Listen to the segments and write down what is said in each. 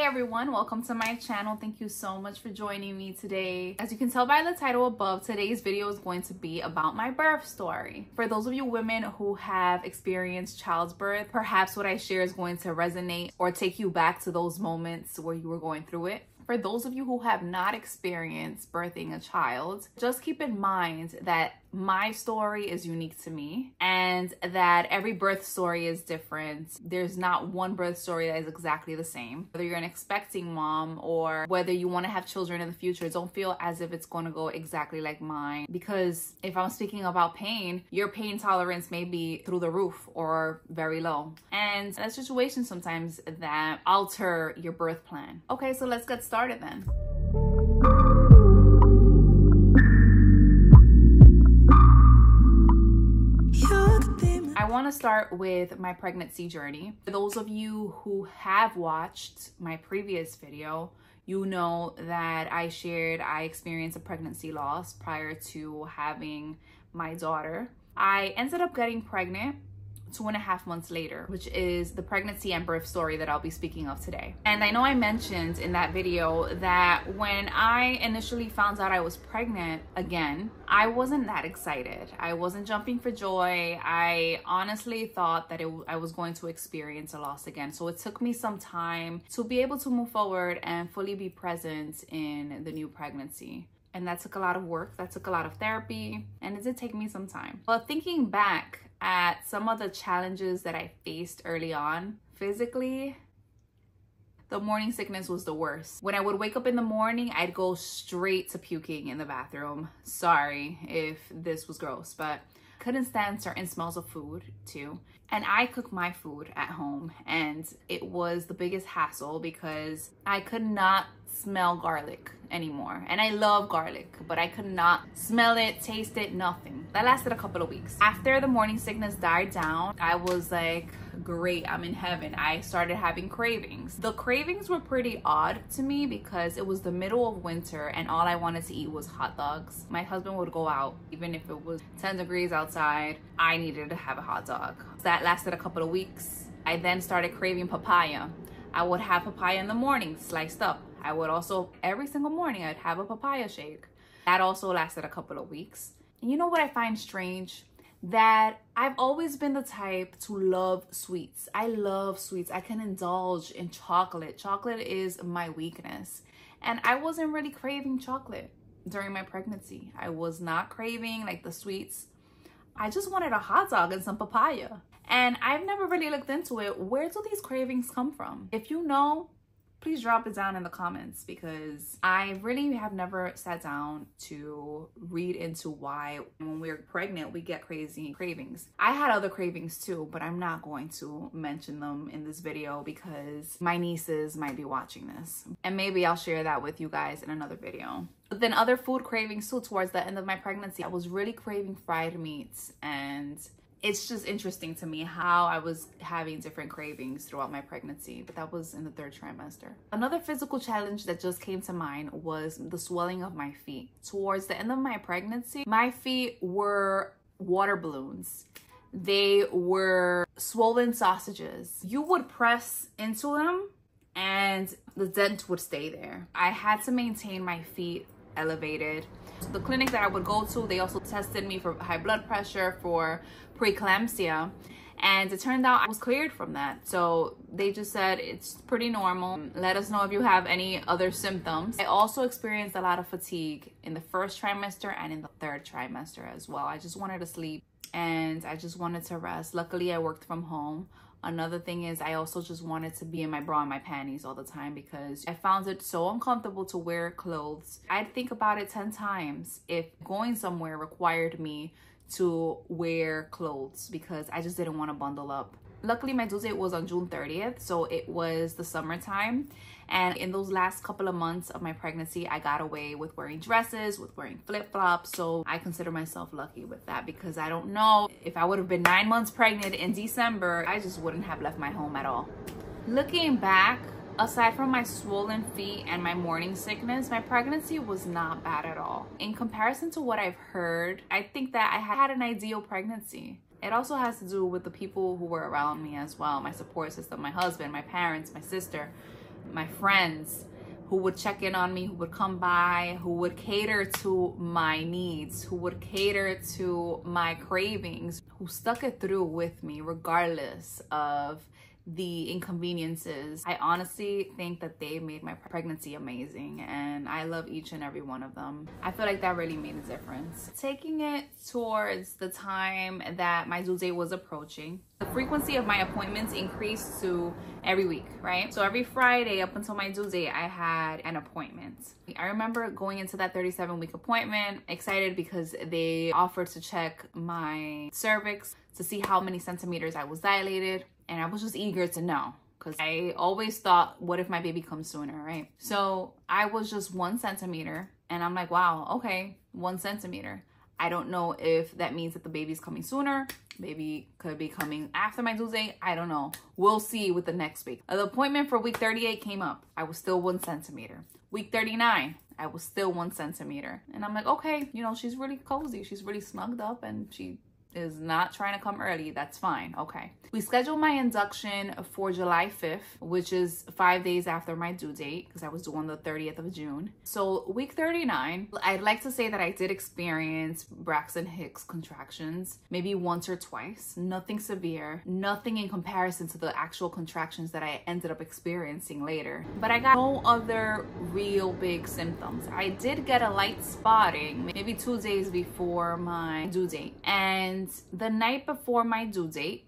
everyone, welcome to my channel. Thank you so much for joining me today. As you can tell by the title above, today's video is going to be about my birth story. For those of you women who have experienced childbirth, perhaps what I share is going to resonate or take you back to those moments where you were going through it. For those of you who have not experienced birthing a child, just keep in mind that my story is unique to me and that every birth story is different. There's not one birth story that is exactly the same. Whether you're an expecting mom or whether you want to have children in the future, don't feel as if it's going to go exactly like mine. Because if I'm speaking about pain, your pain tolerance may be through the roof or very low. And that's situations sometimes that alter your birth plan. Okay, so let's get started then. I want to start with my pregnancy journey. For those of you who have watched my previous video, you know that I shared I experienced a pregnancy loss prior to having my daughter. I ended up getting pregnant 2.5 months later, which is the pregnancy and birth story that I'll be speaking of today. And I know I mentioned in that video that when I initially found out I was pregnant again, I wasn't that excited. I wasn't jumping for joy. I honestly thought that I was going to experience a loss again. So it took me some time to be able to move forward and fully be present in the new pregnancy. And that took a lot of work, that took a lot of therapy, and it did take me some time. But thinking back at some of the challenges that I faced early on, physically, the morning sickness was the worst. When I would wake up in the morning, I'd go straight to puking in the bathroom. Sorry if this was gross, but couldn't stand certain smells of food too. And I cook my food at home, and it was the biggest hassle because I could not smell garlic anymore. And I love garlic, but I could not smell it, taste it, nothing. That lasted a couple of weeks. After the morning sickness died down, I was like, great, I'm in heaven. I started having cravings. The cravings were pretty odd to me because it was the middle of winter and all I wanted to eat was hot dogs. My husband would go out, even if it was 10 degrees outside, I needed to have a hot dog. That lasted a couple of weeks. I then started craving papaya. I would have papaya in the morning, sliced up. I would also, every single morning, I'd have a papaya shake. That also lasted a couple of weeks. And you know what I find strange? That I've always been the type to love sweets. I love sweets. I can indulge in chocolate. Chocolate is my weakness. And I wasn't really craving chocolate during my pregnancy. I was not craving like the sweets. I just wanted a hot dog and some papaya. And I've never really looked into it. Where do these cravings come from? If you know, please drop it down in the comments because I really have never sat down to read into why when we're pregnant we get crazy cravings. I had other cravings too, but I'm not going to mention them in this video because my nieces might be watching this. And maybe I'll share that with you guys in another video. But then other food cravings too. Towards the end of my pregnancy, I was really craving fried meats, and it's just interesting to me how I was having different cravings throughout my pregnancy, but that was in the 3rd trimester. Another physical challenge that just came to mind was the swelling of my feet. Towards the end of my pregnancy, my feet were water balloons. They were swollen sausages. You would press into them and the dent would stay there. I had to maintain my feet elevated. The clinic that I would go to, they also tested me for high blood pressure, for preeclampsia, and it turned out I was cleared from that. So they just said it's pretty normal. Let us know if you have any other symptoms. I also experienced a lot of fatigue in the 1st trimester and in the 3rd trimester as well. I just wanted to sleep and I just wanted to rest. Luckily, I worked from home. Another thing is I also just wanted to be in my bra and my panties all the time because I found it so uncomfortable to wear clothes. I'd think about it 10 times if going somewhere required me to wear clothes because I just didn't want to bundle up. Luckily, my due date was on June 30th, so it was the summertime. And in those last couple of months of my pregnancy, I got away with wearing dresses, with wearing flip-flops. So I consider myself lucky with that because I don't know if I would have been 9 months pregnant in December, I just wouldn't have left my home at all. Looking back, aside from my swollen feet and my morning sickness, my pregnancy was not bad at all. In comparison to what I've heard, I think that I had an ideal pregnancy. It also has to do with the people who were around me as well, my support system, my husband, my parents, my sister. my friends who would check in on me, who would come by, who would cater to my needs, who would cater to my cravings, who stuck it through with me regardless of the inconveniences. I honestly think that they made my pregnancy amazing, and I love each and every one of them. I feel like that really made a difference. Taking it towards the time that my due date was approaching, the frequency of my appointments increased to every week, right? So every Friday up until my due date, I had an appointment. I remember going into that 37-week appointment excited because they offered to check my cervix to see how many centimeters I was dilated. And I was just eager to know, because I always thought, what if my baby comes sooner, right? So I was just 1 centimeter, and I'm like, wow, okay, 1 centimeter. I don't know if that means that the baby's coming sooner. Baby could be coming after my due date. I don't know. We'll see with the next week. The appointment for week 38 came up. I was still 1 centimeter. Week 39, I was still 1 centimeter. And I'm like, okay, you know, she's really cozy. She's really snugged up, and she is not trying to come early. That's fine. Okay. We scheduled my induction for July 5th, which is 5 days after my due date, because I was due on the 30th of June. So week 39, I'd like to say that I did experience Braxton Hicks contractions, maybe once or twice. Nothing severe, nothing in comparison to the actual contractions that I ended up experiencing later. But I got no other real big symptoms. I did get a light spotting maybe 2 days before my due date. And the night before my due date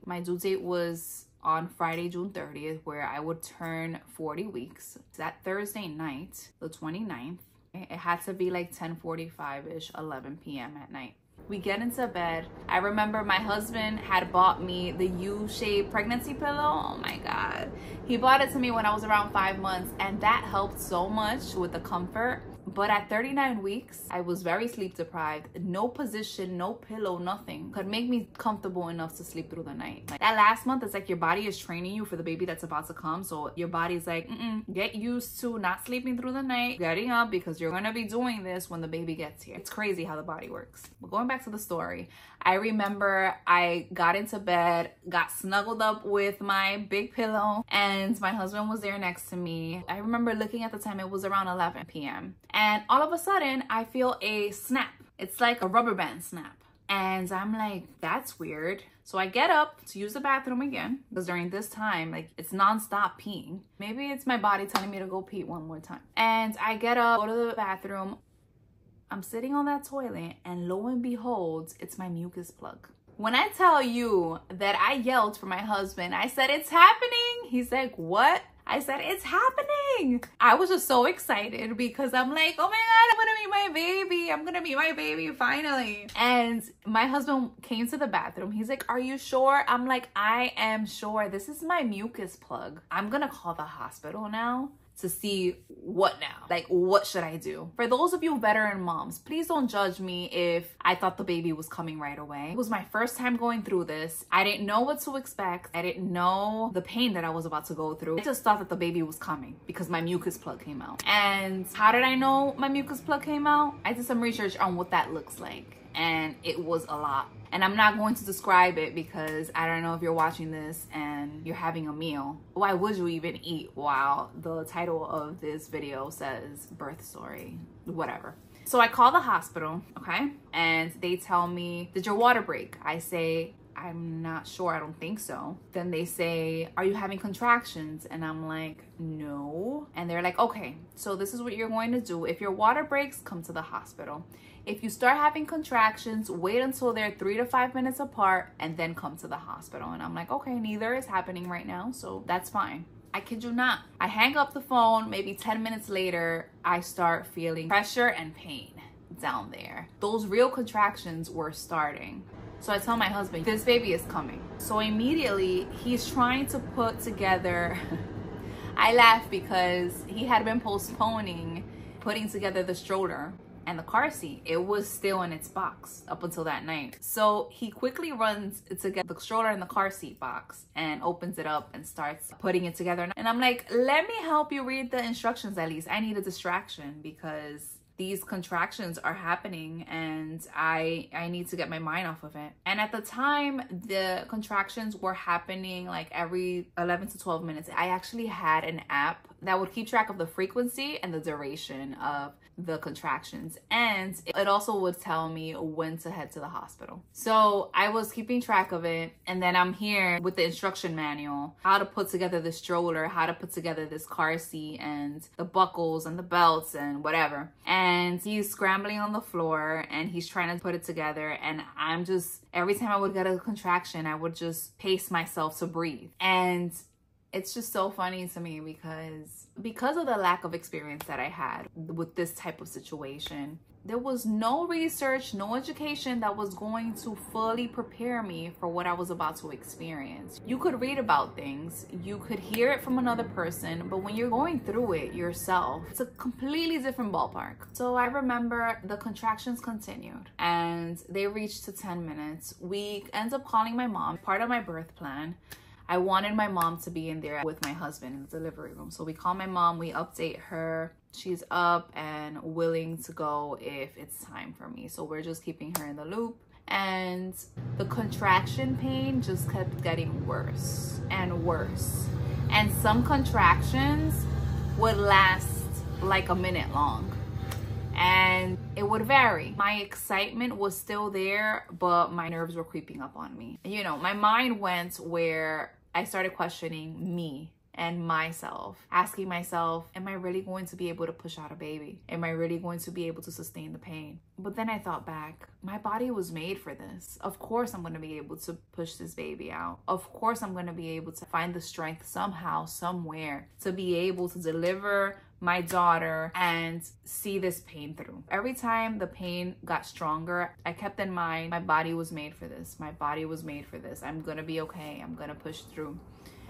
was on Friday, June 30th, where I would turn 40 weeks. That Thursday night, the 29th, it had to be like 10:45-ish, 11 p.m. at night. We get into bed. I remember my husband had bought me the U-shaped pregnancy pillow. Oh my God. He bought it to me when I was around 5 months, and that helped so much with the comfort. But at 39 weeks, I was very sleep deprived. No position, no pillow, nothing could make me comfortable enough to sleep through the night. Like that last month, it's like your body is training you for the baby that's about to come. So your body's like, get used to not sleeping through the night, getting up, because you're gonna be doing this when the baby gets here. It's crazy how the body works. But going back to the story, I remember I got into bed, got snuggled up with my big pillow, and my husband was there next to me. I remember looking at the time, it was around 11 p.m. And all of a sudden, I feel a snap. It's like a rubber band snap. And I'm like, that's weird. So I get up to use the bathroom again, because during this time, like, it's nonstop peeing. Maybe it's my body telling me to go pee one more time. And I get up, go to the bathroom. I'm sitting on that toilet, and lo and behold, it's my mucus plug. When I tell you that I yelled for my husband, I said, it's happening. He's like, what? I said, it's happening. I was just so excited because I'm like, oh my God, I'm gonna meet my baby. I'm gonna meet my baby finally. And my husband came to the bathroom. He's like, are you sure? I'm like, I am sure. This is my mucus plug. I'm gonna call the hospital now to see what now. Like, what should I do? For those of you veteran moms, please don't judge me if I thought the baby was coming right away. It was my first time going through this. I didn't know what to expect. I didn't know the pain that I was about to go through. I just thought that the baby was coming because my mucus plug came out. And how did I know my mucus plug came out? I did some research on what that looks like, and it was a lot. And I'm not going to describe it because I don't know if you're watching this and you're having a meal. Why would you even eat while the title of this video says birth story, whatever. So I call the hospital, okay? And they tell me, did your water break? I say, I'm not sure, I don't think so. Then they say, are you having contractions? And I'm like, no. And they're like, okay, so this is what you're going to do. If your water breaks, come to the hospital. If you start having contractions, wait until they're 3 to 5 minutes apart and then come to the hospital. And I'm like, okay, neither is happening right now, so that's fine. I kid you not. I hang up the phone, maybe 10 minutes later, I start feeling pressure and pain down there. Those real contractions were starting. So I tell my husband, this baby is coming. So immediately he's trying to put together, I laugh because he had been postponing putting together the stroller and the car seat. It was still in its box up until that night. So he quickly runs to get the stroller and the car seat box and opens it up and starts putting it together. And I'm like, let me help you read the instructions at least. I need a distraction because these contractions are happening and I need to get my mind off of it. And at the time, the contractions were happening like every 11 to 12 minutes. I actually had an app that would keep track of the frequency and the duration of the contractions, and it also would tell me when to head to the hospital. So I was keeping track of it, and then I'm here with the instruction manual, how to put together the stroller, how to put together this car seat and the buckles and the belts and whatever. And he's scrambling on the floor and he's trying to put it together, and I'm just, every time I would get a contraction, I would just pace myself to breathe. And it's just so funny to me because of the lack of experience that I had with this type of situation. There was no research, no education that was going to fully prepare me for what I was about to experience. You could read about things, you could hear it from another person, but when you're going through it yourself, it's a completely different ballpark. So I remember the contractions continued and they reached to 10 minutes. We end up calling my mom, part of my birth plan. I wanted my mom to be in there with my husband in the delivery room. So we call my mom, we update her. She's up and willing to go if it's time for me. So we're just keeping her in the loop. And the contraction pain just kept getting worse and worse. And some contractions would last like a minute long. And it would vary. My excitement was still there, but my nerves were creeping up on me. You know, my mind went where I started questioning me and myself, asking myself, am I really going to be able to push out a baby? Am I really going to be able to sustain the pain? But then I thought back, my body was made for this. Of course I'm going to be able to push this baby out. Of course I'm going to be able to find the strength somehow, somewhere, to be able to deliver my daughter and see this pain through. Every time the pain got stronger, I kept in mind, my body was made for this. My body was made for this. I'm gonna be okay. I'm gonna push through.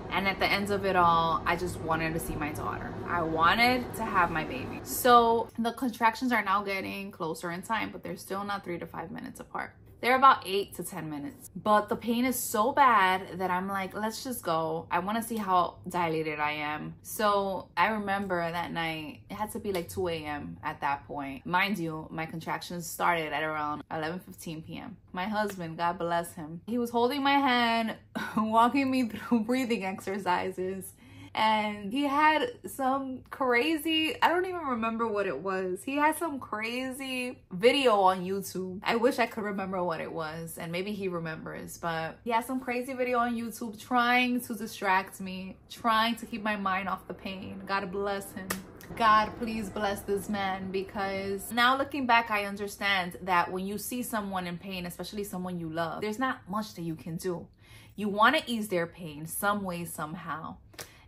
And at the end of it all, I just wanted to see my daughter. I wanted to have my baby. So the contractions are now getting closer in time, but they're still not 3 to 5 minutes apart. They're about 8 to 10 minutes. But the pain is so bad that I'm like, let's just go. I want to see how dilated I am. So I remember that night, it had to be like 2 a.m. at that point. Mind you, my contractions started at around 11:15 p.m. My husband, God bless him, he was holding my hand, walking me through breathing exercises. And he had some crazy, I don't even remember what it was. He had some crazy video on YouTube. I wish I could remember what it was, and maybe he remembers, but he had some crazy video on YouTube trying to distract me, trying to keep my mind off the pain. God bless him. God, please bless this man, because now looking back, I understand that when you see someone in pain, especially someone you love, there's not much that you can do. You want to ease their pain some way, somehow.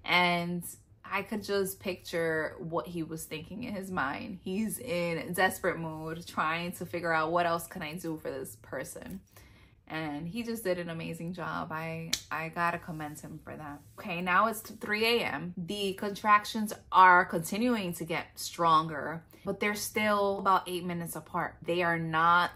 And I could just picture what he was thinking in his mind. He's in desperate mode, trying to figure out what else can I do for this person. And he just did an amazing job. I gotta commend him for that. Okay, now it's 3 a.m. The contractions are continuing to get stronger, but they're still about 8 minutes apart. They are not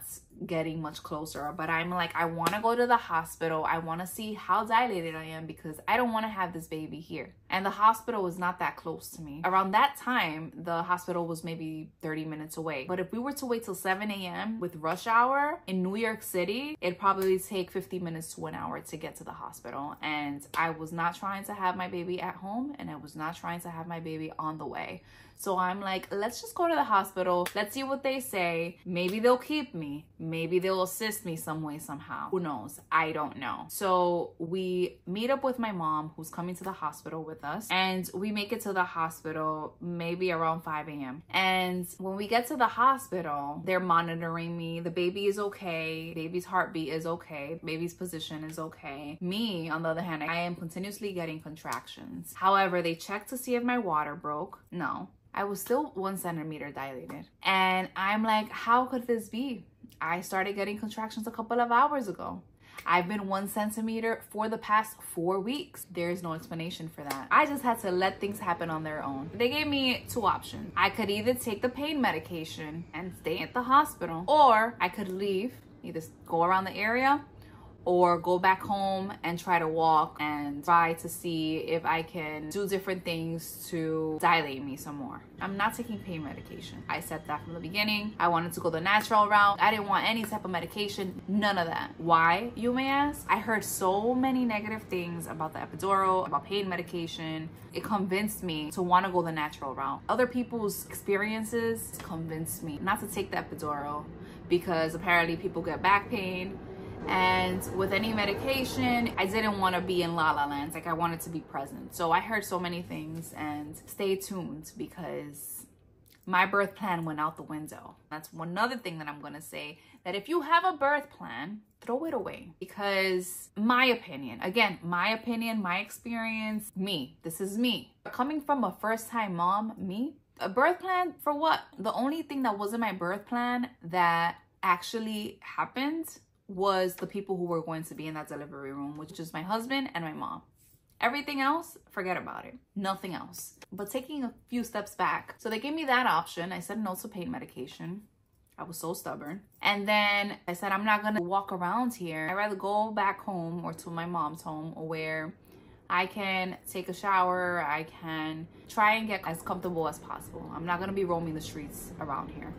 getting much closer, but I'm like, I want to go to the hospital. I want to see how dilated I am, because I don't want to have this baby here. And the hospital was not that close to me. Around that time, the hospital was maybe 30 minutes away. But if we were to wait till 7 a.m. with rush hour in New York City, it'd probably take 50 minutes to an hour to get to the hospital. And I was not trying to have my baby at home, and I was not trying to have my baby on the way. So I'm like, let's just go to the hospital. Let's see what they say. Maybe they'll keep me. Maybe they'll assist me some way, somehow. Who knows? I don't know. So we meet up with my mom, who's coming to the hospital with us. And we make it to the hospital maybe around 5 a.m. And when we get to the hospital, they're monitoring me. The baby is okay. Baby's heartbeat is okay. Baby's position is okay. Me, on the other hand, I am continuously getting contractions. However, they checked to see if my water broke. No. I was still 1 centimeter dilated. And I'm like, how could this be? I started getting contractions a couple of hours ago. I've been 1 centimeter for the past 4 weeks. There's no explanation for that. I just had to let things happen on their own. They gave me 2 options. I could either take the pain medication and stay at the hospital, or I could leave, either go around the area, or go back home and try to walk and try to see if I can do different things to dilate me some more. I'm not taking pain medication. I said that from the beginning. I wanted to go the natural route. I didn't want any type of medication, none of that. Why, you may ask? I heard so many negative things about the epidural, about pain medication. It convinced me to want to go the natural route. Other people's experiences convinced me not to take the epidural because apparently people get back pain. And with any medication, I didn't want to be in la la land. Like, I wanted to be present. So I heard so many things, and stay tuned because my birth plan went out the window. That's one other thing that I'm going to say, that if you have a birth plan, throw it away. Because my opinion, again, my opinion, my experience, me, this is me. Coming from a first-time mom, me, a birth plan for what? The only thing that wasn't my birth plan that actually happened was the people who were going to be in that delivery room, which is my husband and my mom. Everything else, forget about it. Nothing else. But taking a few steps back. So they gave me that option. I said no to pain medication. I was so stubborn. And then I said, I'm not gonna walk around here. I'd rather go back home or to my mom's home where I can take a shower. I can try and get as comfortable as possible. I'm not gonna be roaming the streets around here.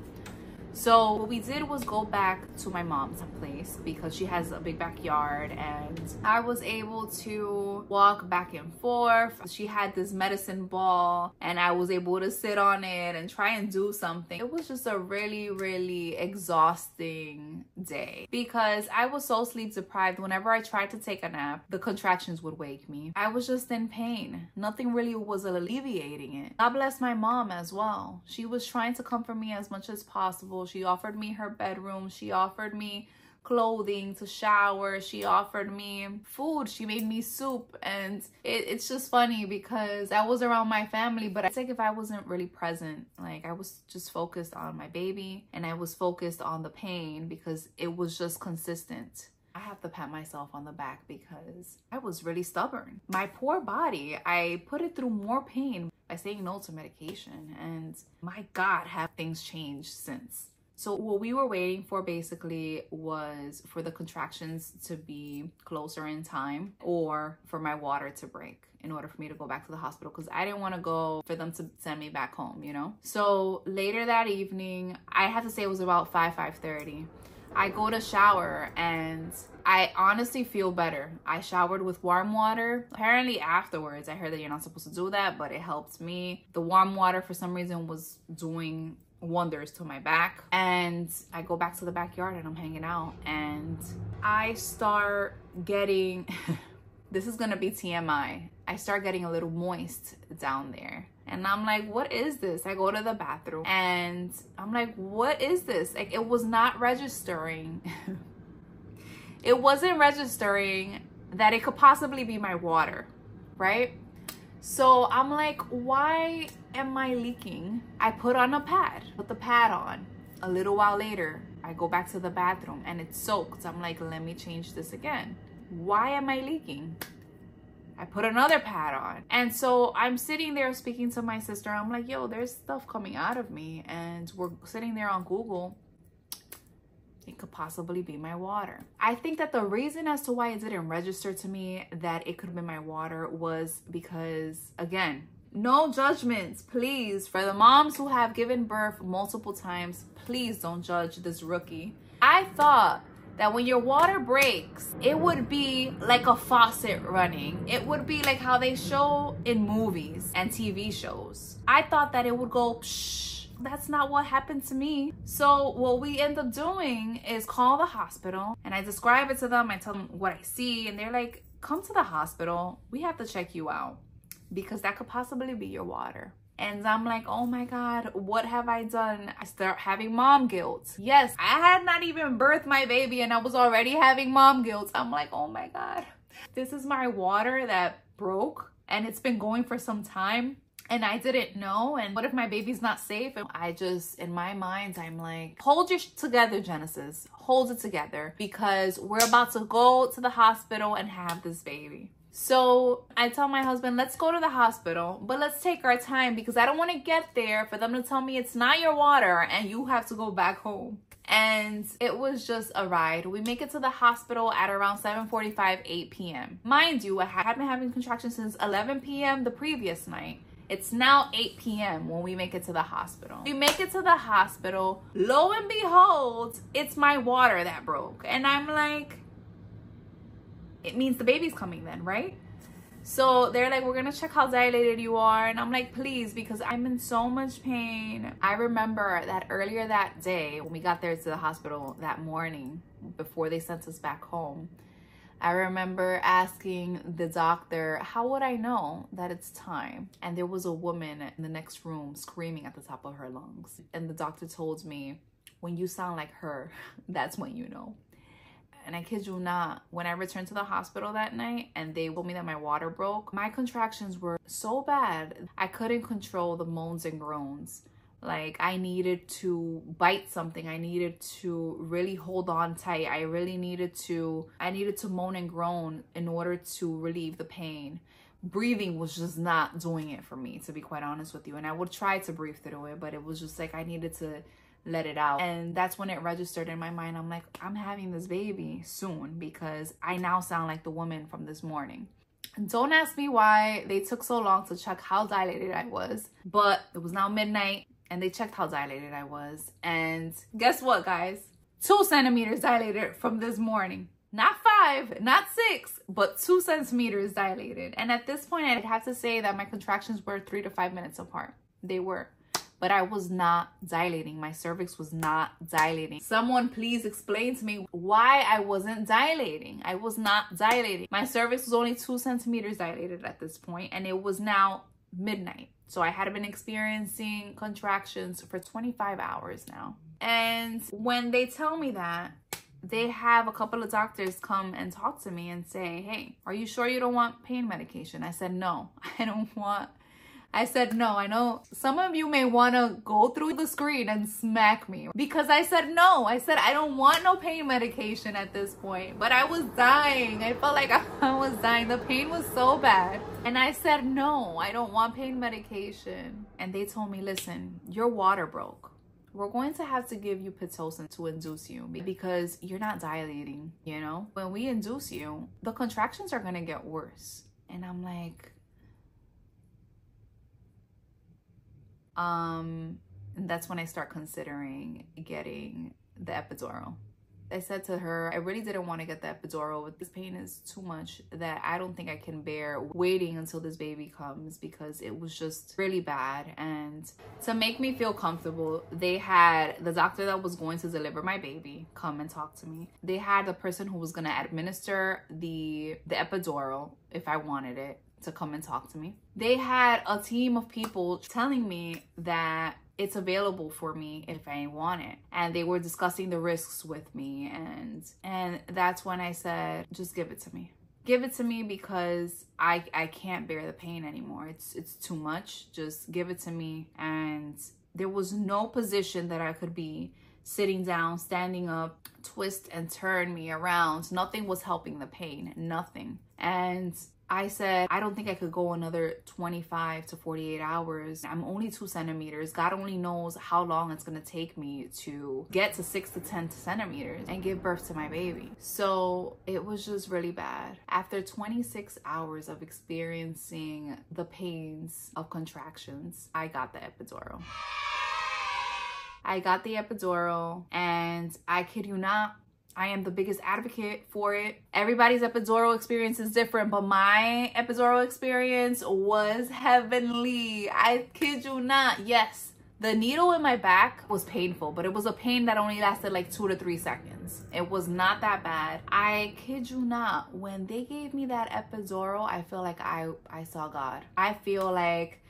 So what we did was go back to my mom's place because she has a big backyard, and I was able to walk back and forth. She had this medicine ball and I was able to sit on it and try and do something. It was just a really, really exhausting day because I was so sleep deprived. Whenever I tried to take a nap, the contractions would wake me. I was just in pain. Nothing really was alleviating it. God bless my mom as well. She was trying to comfort me as much as possible. She offered me her bedroom. She offered me clothing to shower. She offered me food. She made me soup. And it's just funny because I was around my family, but it's like if I wasn't really present, like I was just focused on my baby and I was focused on the pain because it was just consistent. I have to pat myself on the back because I was really stubborn. My poor body, I put it through more pain by saying no to medication. And my God, have things changed since. So what we were waiting for basically was for the contractions to be closer in time or for my water to break in order for me to go back to the hospital because I didn't want to go for them to send me back home, you know? So later that evening, I have to say it was about 5:30. I go to shower and I honestly feel better. I showered with warm water. Apparently afterwards, I heard that you're not supposed to do that, but it helped me. The warm water for some reason was doing wonders to my back. And I go back to the backyard and I'm hanging out and I start getting, this is gonna be TMI. I start getting a little moist down there. And I'm like, what is this? I go to the bathroom and I'm like, what is this? Like, it was not registering. It wasn't registering that it could possibly be my water, right? So I'm like, why am I leaking? I put on a pad, put the pad on. A little while later, I go back to the bathroom and it's soaked. I'm like, let me change this again. Why am I leaking? I put another pad on. And so I'm sitting there speaking to my sister. I'm like, yo, there's stuff coming out of me. And we're sitting there on Google. It could possibly be my water. I think that the reason as to why it didn't register to me that it could have been my water was because, again, no judgments, please. For the moms who have given birth multiple times, please don't judge this rookie. I thought that when your water breaks, it would be like a faucet running. It would be like how they show in movies and TV shows. I thought that it would go psh. That's not what happened to me. So what we end up doing is call the hospital and I describe it to them. I tell them what I see and they're like, come to the hospital. We have to check you out because that could possibly be your water. And I'm like, oh my God, what have I done? I start having mom guilt. Yes, I had not even birthed my baby and I was already having mom guilt. I'm like, oh my God, this is my water that broke and it's been going for some time. And I didn't know. And what if my baby's not safe? And I just, in my mind, I'm like, hold your together, Genesis. Hold it together because we're about to go to the hospital and have this baby. So I tell my husband, let's go to the hospital, but let's take our time because I don't want to get there for them to tell me it's not your water and you have to go back home. And it was just a ride. We make it to the hospital at around 7:45, 8 p.m. Mind you, I had been having contractions since 11 p.m. the previous night. It's now 8 p.m. when we make it to the hospital. We make it to the hospital. Lo and behold, it's my water that broke. And I'm like, it means the baby's coming then, right? So they're like, we're gonna check how dilated you are. And I'm like, please, because I'm in so much pain. I remember that earlier that day, when we got there to the hospital that morning, before they sent us back home, I remember asking the doctor, how would I know that it's time? And there was a woman in the next room screaming at the top of her lungs. And the doctor told me, when you sound like her, that's when you know. And I kid you not, when I returned to the hospital that night and they told me that my water broke, my contractions were so bad. I couldn't control the moans and groans. Like, I needed to bite something. I needed to really hold on tight. I needed to moan and groan in order to relieve the pain. Breathing was just not doing it for me, to be quite honest with you. And I would try to breathe through it, but it was just like I needed to let it out. And that's when it registered in my mind. I'm like, I'm having this baby soon because I now sound like the woman from this morning. Don't ask me why they took so long to check how dilated I was, but it was now midnight and they checked how dilated I was. And guess what, guys? 2 centimeters dilated from this morning. Not 5, not 6, but 2 centimeters dilated. And at this point, I'd have to say that my contractions were 3 to 5 minutes apart. They were. But I was not dilating. My cervix was not dilating. Someone please explain to me why I wasn't dilating. I was not dilating. My cervix was only 2 centimeters dilated at this point, and it was now midnight. So I had been experiencing contractions for 25 hours now. And when they tell me that, they have a couple of doctors come and talk to me and say, hey, are you sure you don't want pain medication? I said, no, I said, no, I know some of you may want to go through the screen and smack me because I said, no, I said, I don't want no pain medication at this point, but I was dying. I felt like I was dying. The pain was so bad. And I said, no, I don't want pain medication. And they told me, listen, your water broke. We're going to have to give you Pitocin to induce you because you're not dilating, you know? When we induce you, the contractions are going to get worse. And I'm like, and that's when I start considering getting the epidural. I said to her, I really didn't want to get the epidural. This pain is too much that I don't think I can bear waiting until this baby comes because it was just really bad. And to make me feel comfortable, they had the doctor that was going to deliver my baby come and talk to me. They had the person who was going to administer the epidural if I wanted it to come and talk to me. They had a team of people telling me that it's available for me if I want it. And they were discussing the risks with me. And that's when I said, just give it to me. Give it to me because I can't bear the pain anymore. It's too much. Just give it to me. And there was no position that I could be sitting down, standing up, twist and turn me around. Nothing was helping the pain, nothing. And I said, I don't think I could go another 25 to 48 hours. I'm only 2 centimeters. God only knows how long it's going to take me to get to 6 to 10 centimeters and give birth to my baby. So it was just really bad. After 26 hours of experiencing the pains of contractions, I got the epidural. I got the epidural, and I kid you not, I am the biggest advocate for it. Everybody's epidural experience is different, but my epidural experience was heavenly. I kid you not. Yes, the needle in my back was painful, but it was a pain that only lasted like 2 to 3 seconds. It was not that bad. I kid you not. When they gave me that epidural, I feel like I saw God. I feel like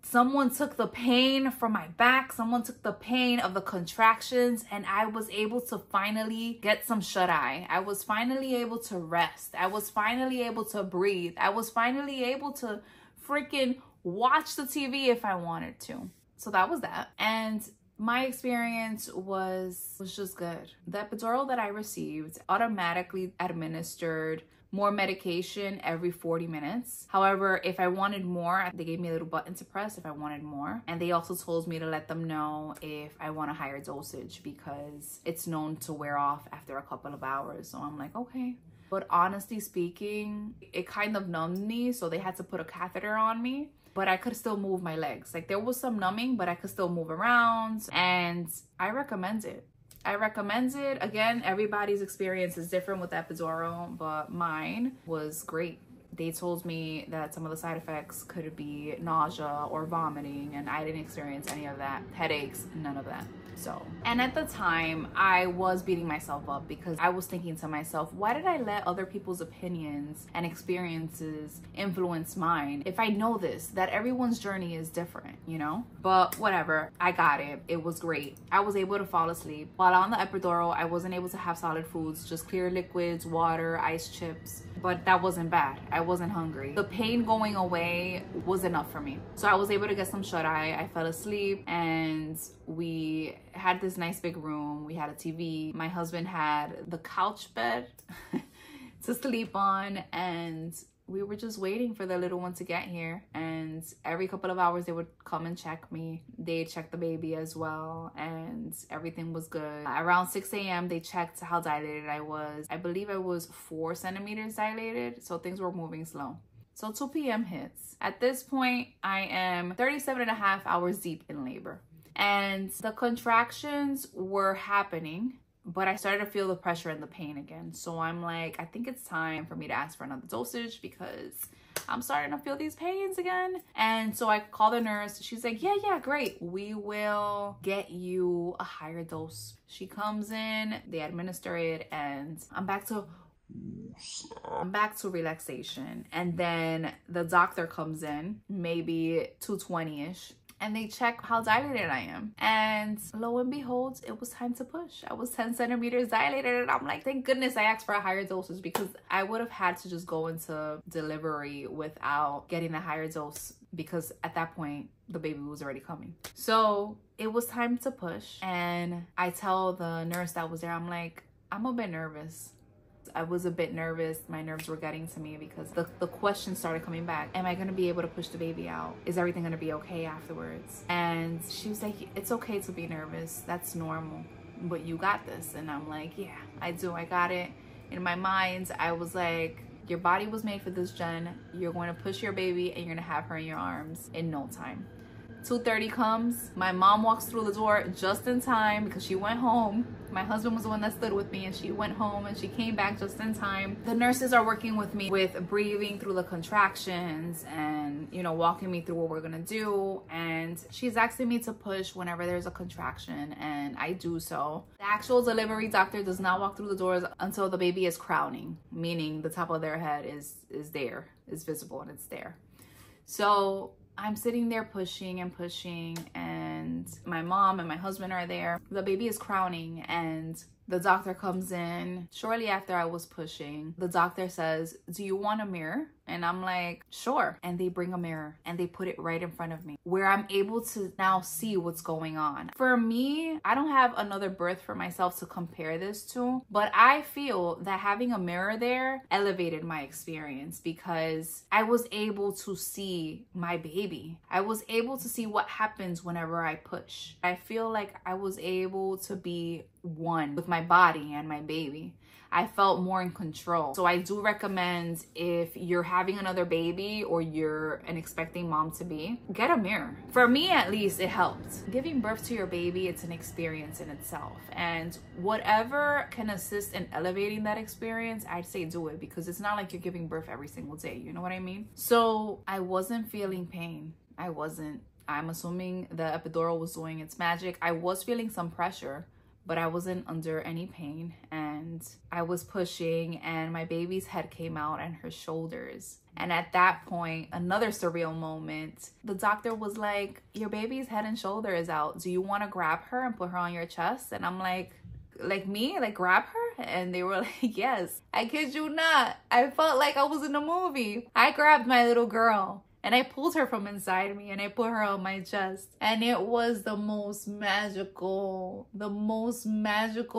someone took the pain from my back. Someone took the pain of the contractions, and I was able to finally get some shut-eye. I was finally able to rest. I was finally able to breathe. I was finally able to freaking watch the TV if I wanted to. So that was that. And my experience was just good. The epidural that I received automatically administered more medication every 40 minutes. However, if I wanted more, they gave me a little button to press if I wanted more. And they also told me to let them know if I want a higher dosage because it's known to wear off after a couple of hours. So I'm like, okay. But honestly speaking, it kind of numbed me. So they had to put a catheter on me, but I could still move my legs. Like there was some numbing, but I could still move around, and I recommend it. I recommend it. Again, everybody's experience is different with epidural, but mine was great. They told me that some of the side effects could be nausea or vomiting, and I didn't experience any of that. Headaches, none of that. So, and at the time I was beating myself up because I was thinking to myself, why did I let other people's opinions and experiences influence mine if I know this, that everyone's journey is different, you know? But whatever, I got it. It was great. I was able to fall asleep. While on the epidural, I wasn't able to have solid foods, just clear liquids, water, ice chips, but that wasn't bad. I wasn't hungry. The pain going away was enough for me. So I was able to get some shut-eye. I fell asleep, and we had this nice big room. We had a TV. My husband had the couch bed to sleep on, and we were just waiting for the little one to get here. And every couple of hours they would come and check me. They checked the baby as well, and everything was good. Around 6 a.m. they checked how dilated I was. I believe I was 4 centimeters dilated, so things were moving slow. So 2 p.m. hits. At this point, I am 37.5 hours deep in labor. And the contractions were happening, but I started to feel the pressure and the pain again. So I'm like, I think it's time for me to ask for another dosage because I'm starting to feel these pains again. And so I called the nurse. She's like, yeah, great. We will get you a higher dose. She comes in, they administer it, and I'm back to relaxation. And then the doctor comes in, maybe 2:20-ish. And they check how dilated I am. And lo and behold, it was time to push. I was 10 centimeters dilated, and I'm like, thank goodness I asked for a higher dosage, because I would have had to just go into delivery without getting the higher dose, because at that point, the baby was already coming. So it was time to push. And I tell the nurse that was there, I'm like, I'm a bit nervous. I was a bit nervous. My nerves were getting to me because the questions started coming back. Am I going to be able to push the baby out? Is everything going to be okay afterwards? And she was like, it's okay to be nervous. That's normal, but you got this. And I'm like, yeah, I do. I got it. In my mind, I was like, your body was made for this, Jen. You're going to push your baby and you're going to have her in your arms in no time. 2:30 comes. My mom walks through the door just in time because she went home. My husband was the one that stood with me, and she went home and she came back just in time. The nurses are working with me with breathing through the contractions and, you know, walking me through what we're gonna do. And she's asking me to push whenever there's a contraction, and I do so. The actual delivery doctor does not walk through the doors until the baby is crowning, meaning the top of their head is visible and it's there. So I'm sitting there pushing and pushing, and my mom and my husband are there. The baby is crowning, and the doctor comes in shortly after I was pushing. The doctor says, do you want a mirror? And I'm like, sure. And they bring a mirror and they put it right in front of me, where I'm able to now see what's going on. For me, I don't have another birth for myself to compare this to, but I feel that having a mirror there elevated my experience, because I was able to see my baby. I was able to see what happens whenever I push. I feel like I was able to be one with my body and my baby. I felt more in control. So I do recommend, if you're having another baby or you're an expecting mom to be, get a mirror. For me, at least, it helped. Giving birth to your baby, it's an experience in itself. And whatever can assist in elevating that experience, I'd say do it, because it's not like you're giving birth every single day. You know what I mean? So I wasn't feeling pain. I wasn't. I'm assuming the epidural was doing its magic. I was feeling some pressure, but I wasn't under any pain, and I was pushing, and my baby's head came out and her shoulders. And at that point, another surreal moment, the doctor was like, your baby's head and shoulder is out. Do you want to grab her and put her on your chest? And I'm like me? Like, grab her? And they were like, yes. I kid you not. I felt like I was in a movie. I grabbed my little girl And I pulled her from inside me and I put her on my chest. And it was the most magical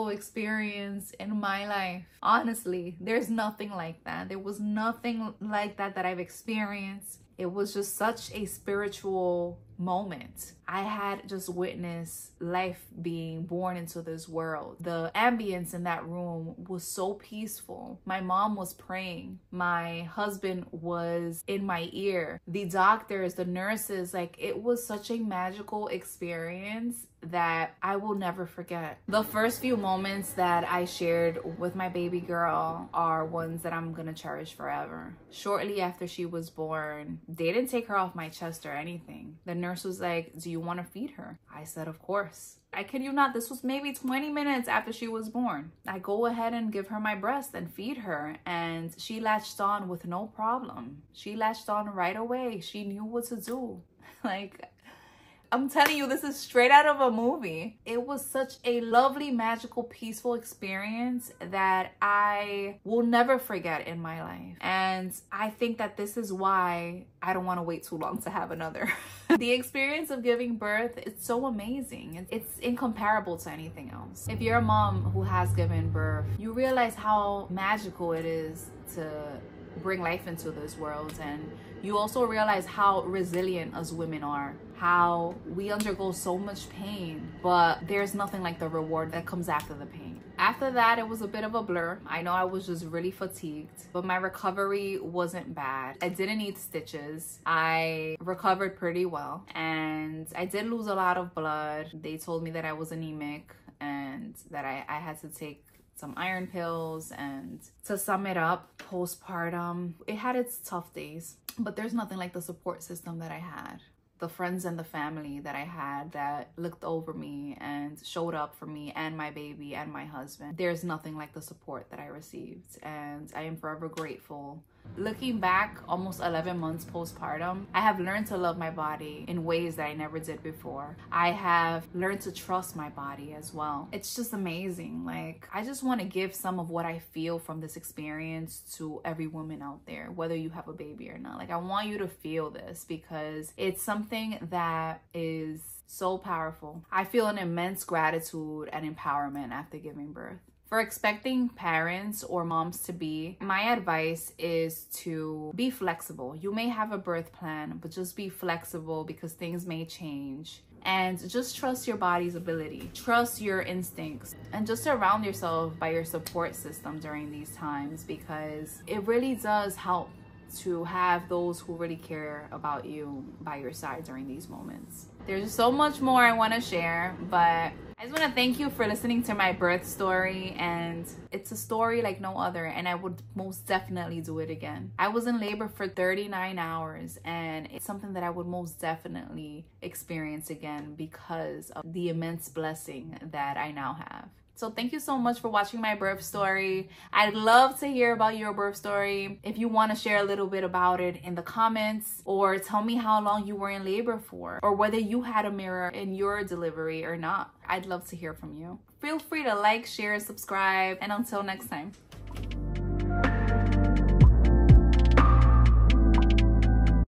experience in my life. Honestly, there's nothing like that. There was nothing like that I've experienced. It was just such a spiritual moment. I had just witnessed life being born into this world. The ambience in that room was so peaceful. My mom was praying. My husband was in my ear. The doctors, the nurses, like, it was such a magical experience that I will never forget. The first few moments that I shared with my baby girl are ones that I'm gonna cherish forever. Shortly after she was born, they didn't take her off my chest or anything. The nurse was like, "Do you want to feed her?" I said, "Of course." I kid you not, this was maybe 20 minutes after she was born. I go ahead and give her my breast and feed her, and she latched on with no problem. She latched on right away. She knew what to do. Like, I'm telling you, this is straight out of a movie. It was such a lovely, magical, peaceful experience that I will never forget in my life. And I think that this is why I don't want to wait too long to have another. The experience of giving birth, it's so amazing. It's incomparable to anything else. If you're a mom who has given birth, you realize how magical it is to bring life into this world, and you also realize how resilient us women are, how we undergo so much pain, but there's nothing like the reward that comes after the pain. After that, it was a bit of a blur. I know I was just really fatigued, but my recovery wasn't bad. I didn't need stitches. I recovered pretty well, and I did lose a lot of blood. They told me that I was anemic and that I had to take some iron pills. And to sum it up, postpartum, it had its tough days, but there's nothing like the support system that I had. The friends and the family that I had that looked over me and showed up for me and my baby and my husband. There's nothing like the support that I received, and I am forever grateful. Looking back, almost 11 months postpartum, I have learned to love my body in ways that I never did before. I have learned to trust my body as well. It's just amazing. Like, I just want to give some of what I feel from this experience to every woman out there, whether you have a baby or not. Like, I want you to feel this because it's something that is so powerful. I feel an immense gratitude and empowerment after giving birth. For expecting parents or moms to be, my advice is to be flexible. You may have a birth plan, but just be flexible because things may change. And just trust your body's ability. Trust your instincts. And just surround yourself by your support system during these times, because it really does help to have those who really care about you by your side during these moments. There's so much more I want to share, but I just want to thank you for listening to my birth story, and it's a story like no other, and I would most definitely do it again. I was in labor for 39 hours, and it's something that I would most definitely experience again because of the immense blessing that I now have. So thank you so much for watching my birth story. I'd love to hear about your birth story. If you want to share a little bit about it in the comments, or tell me how long you were in labor for, or whether you had a mirror in your delivery or not. I'd love to hear from you. Feel free to like, share, subscribe, and until next time.